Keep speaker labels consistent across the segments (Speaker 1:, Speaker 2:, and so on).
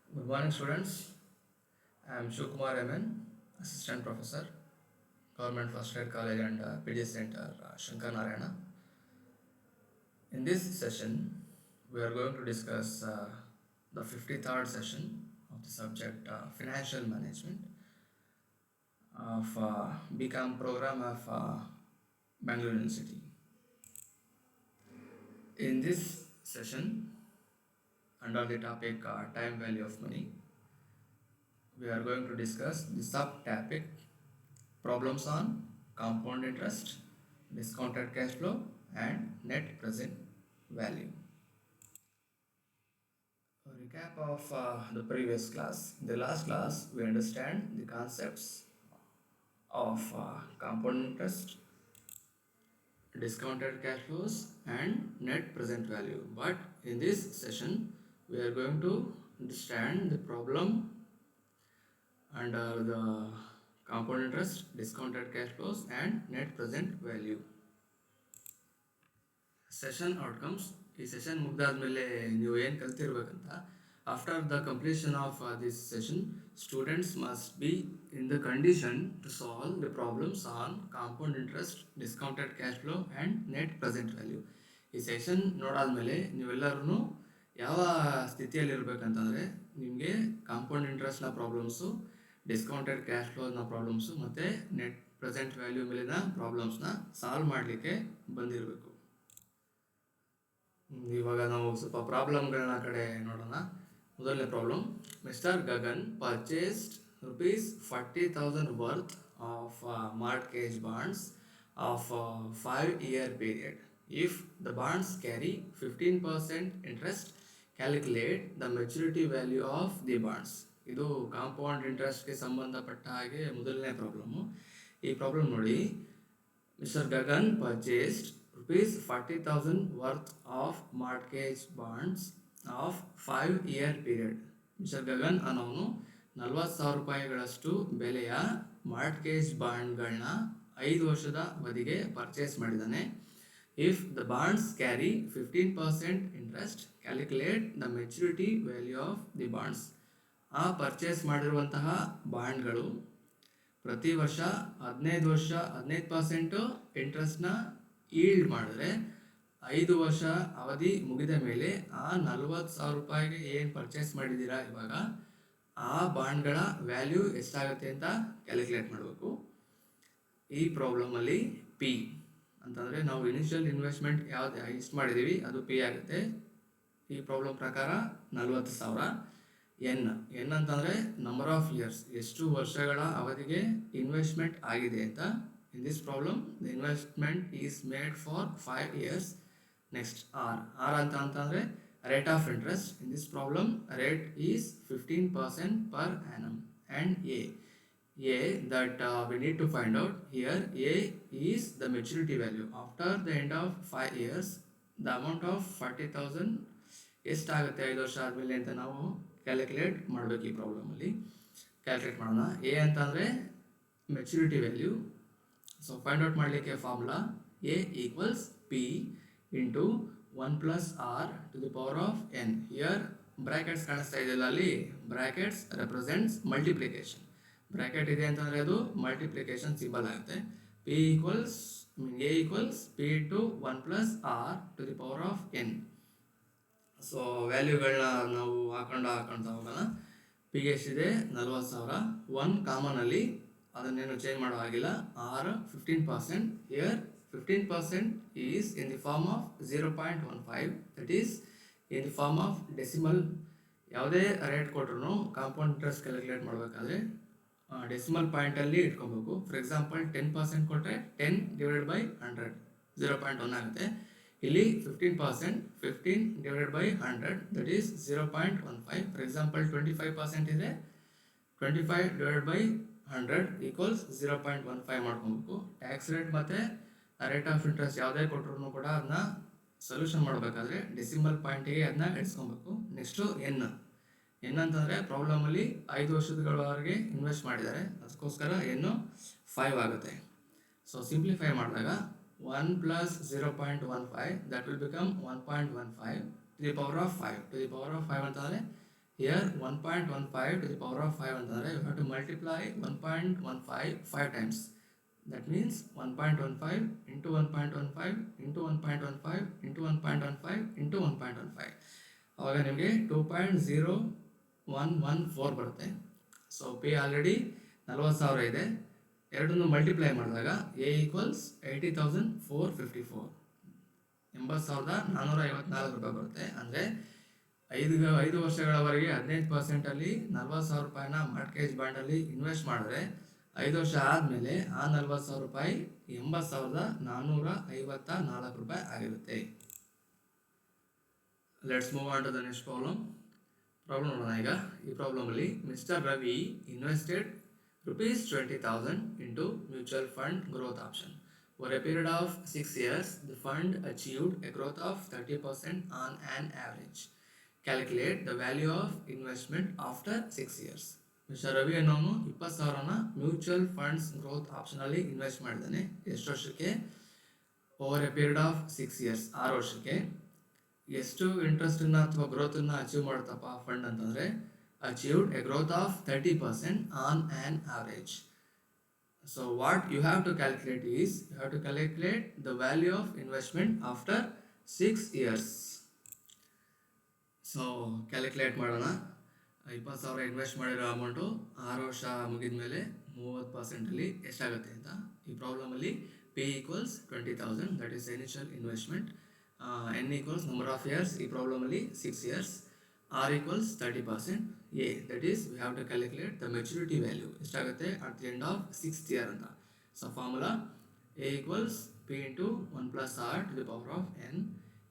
Speaker 1: Good morning, students. I am Shivkumar MN, Assistant Professor, Government First Grade College and PG Center, Shankar Narayana. In this session, we are going to discuss the 53rd session of the subject Financial Management of BCom program of Bangalore University. In this session, under the topic Time Value of Money, we are going to discuss the subtopic problems on compound interest, discounted cash flow, and net present value. A recap of the previous class. In the last class, we understand the concepts of compound interest, discounted cash flows, and net present value. But in this session, we are going to understand the problem under the compound interest, discounted cash flows, and net present value. Session outcomes. ಈ session ಮುಗ್ದಾದ್ಮೇಲೆ ನೀವು ಏನು ಕಲ್ತಿರ್ಬೇಕಂತ, after the completion of this session students must be in the condition to solve the problems on compound interest, discounted cash flow and net present value. ಈ session ನೋಡಾದ್ಮೇಲೆ ನೀವೆಲ್ಲರೂ ಯಾವ ಸ್ಥಿತಿಯಲ್ಲಿ ಇರಬೇಕಂತಂದರೆ, ನಿಮಗೆ ಕಾಂಪೌಂಡ್ ಇಂಟ್ರೆಸ್ಟ್ನ ಪ್ರಾಬ್ಲಮ್ಸು, ಡಿಸ್ಕೌಂಟೆಡ್ ಕ್ಯಾಶ್ ಫ್ಲೋನ problems ಮತ್ತು ನೆಟ್ ಪ್ರೆಸೆಂಟ್ ವ್ಯಾಲ್ಯೂ ಮೇಲಿನ ಪ್ರಾಬ್ಲಮ್ಸ್ನ ಸಾಲ್ವ್ ಮಾಡಲಿಕ್ಕೆ ಬಂದಿರಬೇಕು. ಇವಾಗ ನಾವು ಸ್ವಲ್ಪ ಪ್ರಾಬ್ಲಮ್ಗಳನ್ನ ಕಡೆ ನೋಡೋಣ. ಮೊದಲನೇ problem, mister Gagan purchased ₹40,000 worth of mortgage bonds of 5-year period. If the bonds carry 15% interest, calculate the maturity value of the bonds. ಇದು ಕಾಂಪೌಂಡ್ ಇಂಟ್ರೆಸ್ಟ್ಗೆ ಸಂಬಂಧಪಟ್ಟ ಹಾಗೆ ಮೊದಲನೇ ಪ್ರಾಬ್ಲಮ್ಮು. ಈ ಪ್ರಾಬ್ಲಮ್ ನೋಡಿ, mister Gagan purchased ₹40,000 worth of mortgage bonds of 5-year period. Mister Gagan ಅನ್ನೋನು ₹40,000 ಬೆಲೆಯ mortgage ಬಾಂಡ್ಗಳನ್ನ 5 ವರ್ಷದ ಅವಧಿಗೆ ಪರ್ಚೇಸ್ ಮಾಡಿದ್ದಾನೆ. If the bonds carry 15% interest, calculate the maturity value of the bonds. ಆ ಪರ್ಚೇಸ್ ಮಾಡಿರುವಂತಹ ಬಾಂಡ್ಗಳು ಪ್ರತಿ ವರ್ಷ 15% ಇಂಟ್ರೆಸ್ಟ್ನ ಈಲ್ಡ್ ಮಾಡಿದ್ರೆ 5 ವರ್ಷ ಅವಧಿ ಮುಗಿದ ಮೇಲೆ ಆ ₹40,000 ಏನು ಪರ್ಚೇಸ್ ಮಾಡಿದ್ದೀರಾ ಇವಾಗ, ಆ ಬಾಂಡ್ಗಳ ವ್ಯಾಲ್ಯೂ ಎಷ್ಟಾಗುತ್ತೆ ಅಂತ ಕ್ಯಾಲ್ಕುಲೇಟ್ ಮಾಡಬೇಕು. ಈ ಪ್ರಾಬ್ಲಮಲ್ಲಿ ಪಿ ಅಂತಂದರೆ ನಾವು ಇನಿಷಿಯಲ್ ಇನ್ವೆಸ್ಟ್ಮೆಂಟ್ ಯಾವ್ದು ಎಷ್ಟು ಮಾಡಿದ್ದೀವಿ ಅದು ಪಿ ಆಗುತ್ತೆ. ಈ ಪ್ರಾಬ್ಲಮ್ ಪ್ರಕಾರ 40,000. ಎನ್ ಅಂತಂದರೆ ನಂಬರ್ ಆಫ್ ಇಯರ್ಸ್, ಎಷ್ಟು ವರ್ಷಗಳ ಅವಧಿಗೆ ಇನ್ವೆಸ್ಟ್ಮೆಂಟ್ ಆಗಿದೆ ಅಂತ. In this problem, the investment is made for 5 years. Next, R ಅಂತಂದರೆ rate of interest. In this problem, rate is 15% per annum. And A that we need to find out here. A is the maturity value. After the end of 5 years, the amount of 40,000 ಎಷ್ಟಾಗುತ್ತೆ 5 ವರ್ಷ ಆದಮೇಲೆ ಅಂತ ನಾವು calculate ಮಾಡಬೇಕು. ಈ ಪ್ರಾಬ್ಲಮಲ್ಲಿ calculate ಮಾಡೋಣ. A ಅಂತಂದರೆ maturity value. So find out ಮಾಡಲಿಕ್ಕೆ formula A equals P into 1 plus R to the power of N. Here brackets ಕಾಣಿಸ್ತಾ ಇದೆಯಲ್ಲ, ಅಲ್ಲಿ ಬ್ರ್ಯಾಕೆಟ್ಸ್ ರೆಪ್ರೆಸೆಂಟ್ಸ್ ಮಲ್ಟಿಪ್ಲಿಕೇಶನ್. ಬ್ರ್ಯಾಕೆಟ್ ಇದೆ ಅಂತಂದರೆ ಅದು ಮಲ್ಟಿಪ್ಲಿಕೇಶನ್ ಸಿಂಬಲ್ ಆಗುತ್ತೆ. A equals P into 1 plus R to the power of N. So ವ್ಯಾಲ್ಯೂಗಳನ್ನ ನಾವು ಹಾಕೊಂಡು ಹೋಗೋಣ. ಪಿಗೆ ಎಷ್ಟಿದೆ 40,000. 1 ಕಾಮನಲ್ಲಿ ಅದನ್ನೇನು ಚೇಂಜ್ ಮಾಡೋ ಆಗಿಲ್ಲ. R 15%. Here 15% is in the form of 0.15. That is in the form of decimal. ಯಾವುದೇ ರೇಟ್ ಕೊಟ್ಟರು ಕಾಂಪೌಂಡ್ ಇಂಟ್ರೆಸ್ಟ್ ಕ್ಯಾಲ್ಕುಲೇಟ್ ಮಾಡಬೇಕಾದ್ರೆ ಡೆಸಿಮಲ್ ಪಾಯಿಂಟಲ್ಲಿ ಇಟ್ಕೊಬೇಕು. ಫಾರ್ ಎಕ್ಸಾಂಪಲ್ 10% ಕೊಟ್ಟರೆ 10/100 0.1 ಆಗುತ್ತೆ. ಇಲ್ಲಿ 15%, 15/100 ದಟ್ ಈಸ್ 0.15. ಫಾರ್ ಎಕ್ಸಾಂಪಲ್ 25% ಇದೆ, 25/100 ಈಕ್ವಲ್ಸ್ 0.15 ಮಾಡ್ಕೊಬೇಕು. ಟ್ಯಾಕ್ಸ್ ರೇಟ್ ಮತ್ತು ರೇಟ್ ಆಫ್ ಇಂಟ್ರೆಸ್ಟ್ ಯಾವುದೇ ಕೊಟ್ಟರು ಕೂಡ ಅದನ್ನ ಸೊಲ್ಯೂಷನ್ ಮಾಡಬೇಕಾದ್ರೆ ಡೆಸಿಮಲ್ ಪಾಯಿಂಟಿಗೆ ಅದನ್ನ ಇಡ್ಸ್ಕೊಬೇಕು. ನೆಕ್ಸ್ಟು ಎನ್ ಅಂತಂದರೆ ಪ್ರಾಬ್ಲಮಲ್ಲಿ 5 ವರ್ಷಗಳವರೆಗೆ ಇನ್ವೆಸ್ಟ್ ಮಾಡಿದ್ದಾರೆ, ಅದಕ್ಕೋಸ್ಕರ ಎನ್ನು 5 ಆಗುತ್ತೆ. ಸೊ ಸಿಂಪ್ಲಿಫೈ ಮಾಡಿದಾಗ 1 plus 0.15 that will become 1.15 to the power of 5. To the power of 5 ಅಂತಂದರೆ here 1.15 to the power of 5 ಅಂತಂದರೆ you have to multiply 1.15 5 times. That means 1.15 into 1.15 into 1.15 into 1.15 into 1.15. ಆವಾಗ ನಿಮಗೆ 2.0114 ಬರುತ್ತೆ. ಸೊ ಪಿ ಆಲ್ರೆಡಿ 40,000 ಇದೆ. ಎರಡನ್ನು multiply ಮಾಡಿದಾಗ A equals 80,454, 80,454 ರೂಪಾಯಿ ಬರುತ್ತೆ. ಅಂದರೆ 5 ವರ್ಷಗಳವರೆಗೆ 15%ಅಲ್ಲಿ 40,000 ರೂಪಾಯಿನ ಮಾರ್ಟ್ಗೇಜ್ ಬಾಂಡಲ್ಲಿ ಇನ್ವೆಸ್ಟ್ ಮಾಡಿದ್ರೆ 5 ವರ್ಷ ಆದಮೇಲೆ ಆ 40,000 ರೂಪಾಯಿ 80,454 ರೂಪಾಯಿ ಆಗಿರುತ್ತೆ. Let's move on to the next problem ನೋಡೋಣ. ಈಗ ಈ ಪ್ರಾಬ್ಲಮಲ್ಲಿ mister Ravi invested ₹20,000 into mutual fund growth option. Over a period of 6 years, the fund achieved a growth of 30% on an average. Calculate the value of investment after 6 years. Mister Ravi ಅನ್ನೋನು 20,000ನ mutual funds growth ಆಪ್ಷನಲ್ಲಿ invest ಮಾಡಿದ್ದಾನೆ. ಎಷ್ಟು ವರ್ಷಕ್ಕೆ? Over a period of 6 years, 6 ವರ್ಷಕ್ಕೆ. ಎಷ್ಟು ಇಂಟ್ರೆಸ್ಟನ್ನು ಅಥವಾ ಗ್ರೋತನ್ನು achieve ಮಾಡುತ್ತಪ್ಪ ಆ ಫಂಡ್ ಅಂತಂದರೆ achieved a growth of 30% on an average. So what you have to calculate is, you have to calculate the value of investment after 6 years. So calculate ಮಾಡೋಣ. 20,000 invest ಮಾಡಿರೋ amount 6 ವರ್ಷ ಮುಗಿದ ಮೇಲೆ 30%ಅಲ್ಲಿ ಎಷ್ಟಾಗುತ್ತೆ ಅಂತ. ಈ ಪ್ರಾಬ್ಲಮಲ್ಲಿ P equals 20,000, that is initial investment. N equals number of years, ಈ ಪ್ರಾಬ್ಲಮಲ್ಲಿ 6 years. R equals 30%. A, that is we have to calculate the maturity value. ಎಷ್ಟಾಗುತ್ತೆ at the end of 6th year ಅಂತ. So formula A equals P into 1 plus R to the power of N.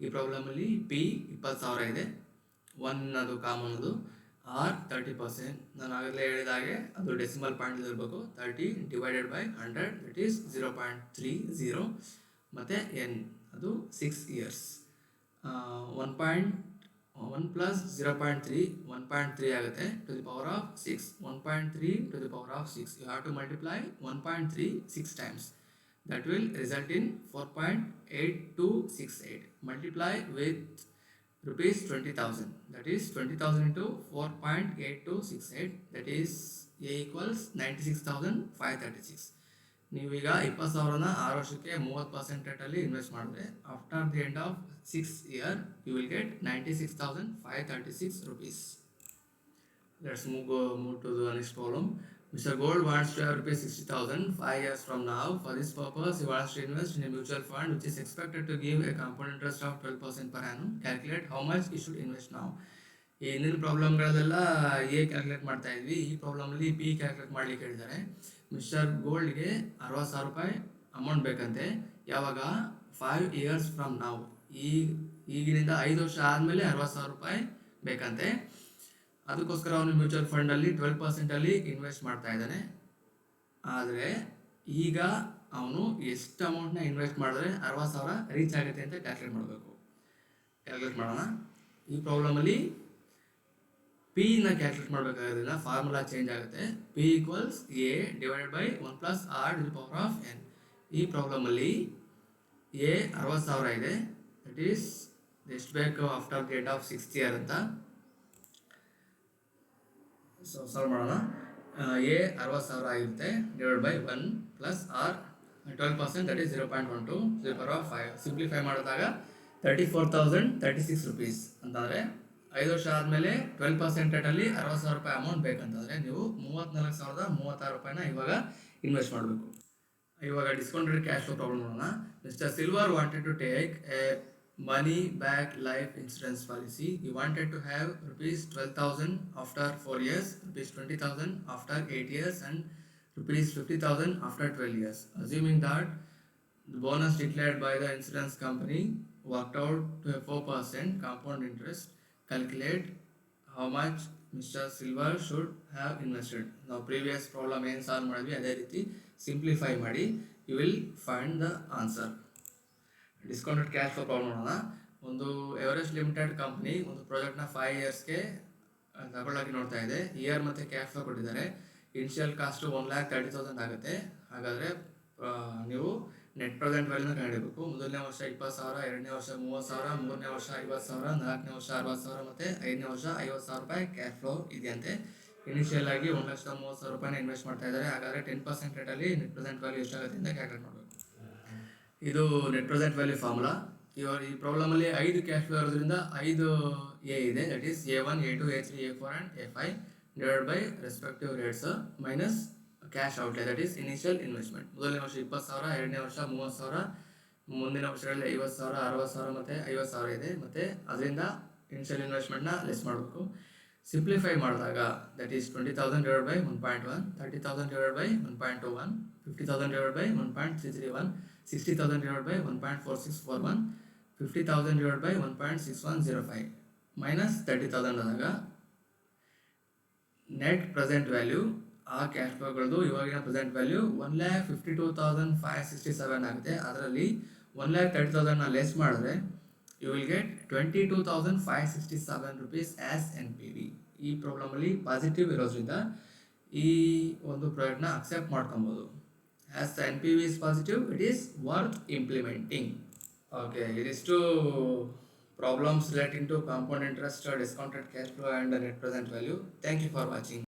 Speaker 1: ಈ ಪ್ರಾಬ್ಲಮಲ್ಲಿ P 20,000 ಇದೆ, 1 ಅದು common, ಅದು R 30%. ನಾನು ಆಗಲೇ ಹೇಳಿದಾಗೆ ಅದು ಡೆಸಿಮಲ್ ಪಾಯಿಂಟ್ ಇರಬೇಕು. 30 ಡಿವೈಡೆಡ್ ಬೈ 100, ದಟ್ ಈಸ್ 0.30. ಮತ್ತು N ಅದು 6 years. 1 plus 0.3, 1.3 ಆಗುತ್ತೆ to the power of 6. 1.3 to the power of 6. You have to multiply 1.3 6 times. That will result in 4.8268. Multiply with rupees 20,000. That is 20,000 into 4.8268. That is A equals 96,536. ನೀವೀಗ 20,000ನ 6 ವರ್ಷಕ್ಕೆ 30% ರೇಟಲ್ಲಿ invest ಮಾಡಿದ್ರೆ after the end of 6th year you will get 96,536 rupees. Let's move to the next problem. Mr. Gold wants to have ₹60,000 5 years from now. For this purpose, he wants to invest in a mutual fund which is expected to give a compound interest of 12% per annum. Calculate how much he should invest now. ಈ ಹಿಂದಿನ ಪ್ರಾಬ್ಲಮ್ಗಳಲ್ಲೆಲ್ಲ A calculate ಮಾಡ್ತಾ ಇದ್ವಿ. ಈ ಪ್ರಾಬ್ಲಮಲ್ಲಿ P calculate ಮಾಡಲಿಕ್ಕೆ ಹೇಳಿದ್ದಾರೆ. Mister ಗೋಲ್ಡ್ಗೆ 60,000 ರೂಪಾಯಿ amount ಬೇಕಂತೆ. ಯಾವಾಗ? 5 years ಫ್ರಮ್ ನಾವು, ಈಗಿನಿಂದ 5 ವರ್ಷ ಆದಮೇಲೆ 60,000 ರೂಪಾಯಿ ಬೇಕಂತೆ. ಅದಕ್ಕೋಸ್ಕರ ಅವನು ಮ್ಯೂಚುವಲ್ ಫಂಡಲ್ಲಿ 12%ಅಲ್ಲಿ ಇನ್ವೆಸ್ಟ್ ಮಾಡ್ತಾ ಇದ್ದಾನೆ. ಆದರೆ ಈಗ ಅವನು ಎಷ್ಟು ಅಮೌಂಟ್ನ ಇನ್ವೆಸ್ಟ್ ಮಾಡಿದ್ರೆ 60,000 ರೀಚ್ ಆಗುತ್ತೆ ಅಂತ ಕ್ಯಾಲ್ಕುಲೇಟ್ ಮಾಡಬೇಕು. ಕ್ಯಾಲ್ಕುಲೇಟ್ ಮಾಡೋಣ. ಈ ಪ್ರಾಬ್ಲಮಲ್ಲಿ ಪಿನ ಕ್ಯಾಲ್ಕುಲೇಟ್ ಮಾಡಬೇಕಾಗೋದ್ರಿಂದ ಫಾರ್ಮುಲಾ ಚೇಂಜ್ ಆಗುತ್ತೆ. P equals A divided by 1 plus R to the power of N. ಈ ಪ್ರಾಬ್ಲಮಲ್ಲಿ ಎ 60,000 ಇದೆ, ದಟ್ ಈಸ್ ಎಷ್ಟು ಬೇಕು after the end of 6th year ಅಂತ. ಸೊ ಸಾಲ್ವ್ ಮಾಡೋಣ. ಎ 60,000 ಆಗಿರುತ್ತೆ, divide by 1 plus R 12%, that is 0.12 to the power of 5. Simplify ಮಾಡಿದಾಗ 34,036 rupees ಅಂತಂದರೆ 5 ವರ್ಷ ಆದಮೇಲೆ 12% ರೇಟಲ್ಲಿ 60,000 ರೂಪಾಯಿ ಅಮೌಂಟ್ ಬೇಕಂತಂದರೆ ನೀವು 34,036 ರೂಪಾಯಿನ ಇವಾಗ ಇನ್ವೆಸ್ಟ್ ಮಾಡಬೇಕು. ಇವಾಗ ಡಿಸ್ಕೌಂಟೆಡ್ ಕ್ಯಾಶ್ ಫ್ಲೋ ಪ್ರಾಬ್ಲಮ್ ನೋಡೋಣ. Mister silver wanted to take a money back life insurance policy. He wanted to have ₹12,000 after 4 years, ₹20,000 after 8 years, and ₹50,000 after 12 years. Assuming that the bonus declared by the insurance company worked out to a 4% compound interest, calculate how much Mr. Silver should have invested. ನಾವು previous problem ಏನು solve ಮಾಡಿದ್ವಿ ಅದೇ ರೀತಿ simplify ಮಾಡಿ you will find the answer. Discounted cash flow problem ನೋಡೋಣ. ಒಂದು Everest limited company ಒಂದು ಪ್ರಾಜೆಕ್ಟ್ನ 5 yearsಗೆ ತಗೊಳ್ಳೋಕೆ ನೋಡ್ತಾ ಇದೆ. ಇಯರ್ ಮತ್ತು ಕ್ಯಾಶ್ ಫ್ಲೋ ಕೊಟ್ಟಿದ್ದಾರೆ. ಇನಿಷಿಯಲ್ ಕಾಸ್ಟು 1,30,000 ಆಗುತ್ತೆ. ಹಾಗಾದರೆ ನೀವು ನೆಟ್ ಪ್ರೆಸೆಂಟ್ ವ್ಯಾಲ್ಯೂನ ಕಂಡುಹಿಡಬೇಕು. ಮೊದಲನೇ ವರ್ಷ 20,000, ಎರಡನೇ ವರ್ಷ 30,000, ಮೂರನೇ ವರ್ಷ 50,000, ನಾಲ್ಕನೇ ವರ್ಷ 60,000 ಮತ್ತು ಐದನೇ ವರ್ಷ 50,000 ರೂಪಾಯಿ ಕ್ಯಾಶ್ ಫ್ಲೋ ಇದೆಯಂತೆ. ಇನಿಷಿಯಲ್ ಆಗಿ 1,30,000 ರೂಪಾಯಿನ ಇನ್ವೆಸ್ಟ್ ಮಾಡ್ತಾ ಇದ್ದಾರೆ. ಹಾಗಾದರೆ 10% ರೇಟಲ್ಲಿ ನೆಟ್ ಪ್ರೆಸೆಂಟ್ ವ್ಯಾಲ್ಯೂ ಎಷ್ಟಾಗುತ್ತೆ ಅಂತ ಕ್ಯಾಲ್ಕುಲೇಟ್ ಮಾಡಬೇಕು. ಇದು ನೆಟ್ ಪ್ರೆಸೆಂಟ್ ವ್ಯಾಲ್ಯೂ ಫಾರ್ಮುಲಾ. ಈ ಪ್ರಾಬ್ಲಮಲ್ಲಿ 5 ಕ್ಯಾಶ್ ಫ್ಲೋ ಇರೋದ್ರಿಂದ 5 ಎ ಇದೆ, that is A1, A2, A3, A4 and A5 divide by respective rates minus cash ಔಟ್ಲೇ, that is initial investment. ಮೊದಲನೇ ವರ್ಷ 20,000, ಎರಡನೇ ವರ್ಷ 30,000, ಮುಂದಿನ ವರ್ಷಗಳಲ್ಲಿ 50,000, 60,000 ಮತ್ತು 50,000 ಇದೆ. ಮತ್ತು ಅದರಿಂದ ಇನಿಷಿಯಲ್ ಇನ್ವೆಸ್ಟ್ಮೆಂಟ್ನ ಲೆಸ್ ಮಾಡಬೇಕು. ಸಿಂಪ್ಲಿಫೈ ಮಾಡಿದಾಗ that is 20,000 divide by 1.1, 30,000 divide by 1.21, 50,000 divide by 1.331, 60,000 divided by 1.4641, 50,000 divided by 1.6105 minus 30,000 ಆದಾಗ ನೆಟ್ ಪ್ರೆಸೆಂಟ್ ವ್ಯಾಲ್ಯೂ ಆ ಕ್ಯಾಶ್ ಫ್ಲೋಗಳದ್ದು ಇವಾಗಿನ ಪ್ರೆಸೆಂಟ್ ವ್ಯಾಲ್ಯೂ 1,52,567 ಆಗುತ್ತೆ. ಅದರಲ್ಲಿ 1,30,000ನ ಲೆಸ್ ಮಾಡಿದ್ರೆ you will get 22,567 rupees as NPV. ಈ ಪ್ರಾಬ್ಲಮಲ್ಲಿ ಪಾಸಿಟಿವ್ ಇರೋದ್ರಿಂದ ಈ ಒಂದು ಪ್ರಾಡಕ್ಟ್ನ ಅಕ್ಸೆಪ್ಟ್ ಮಾಡ್ಕೊಬೋದು. As the NPV is positive, it is worth implementing. Okay, it is two problems relating to compound interest, discounted cash flow and net present value. Thank you for watching.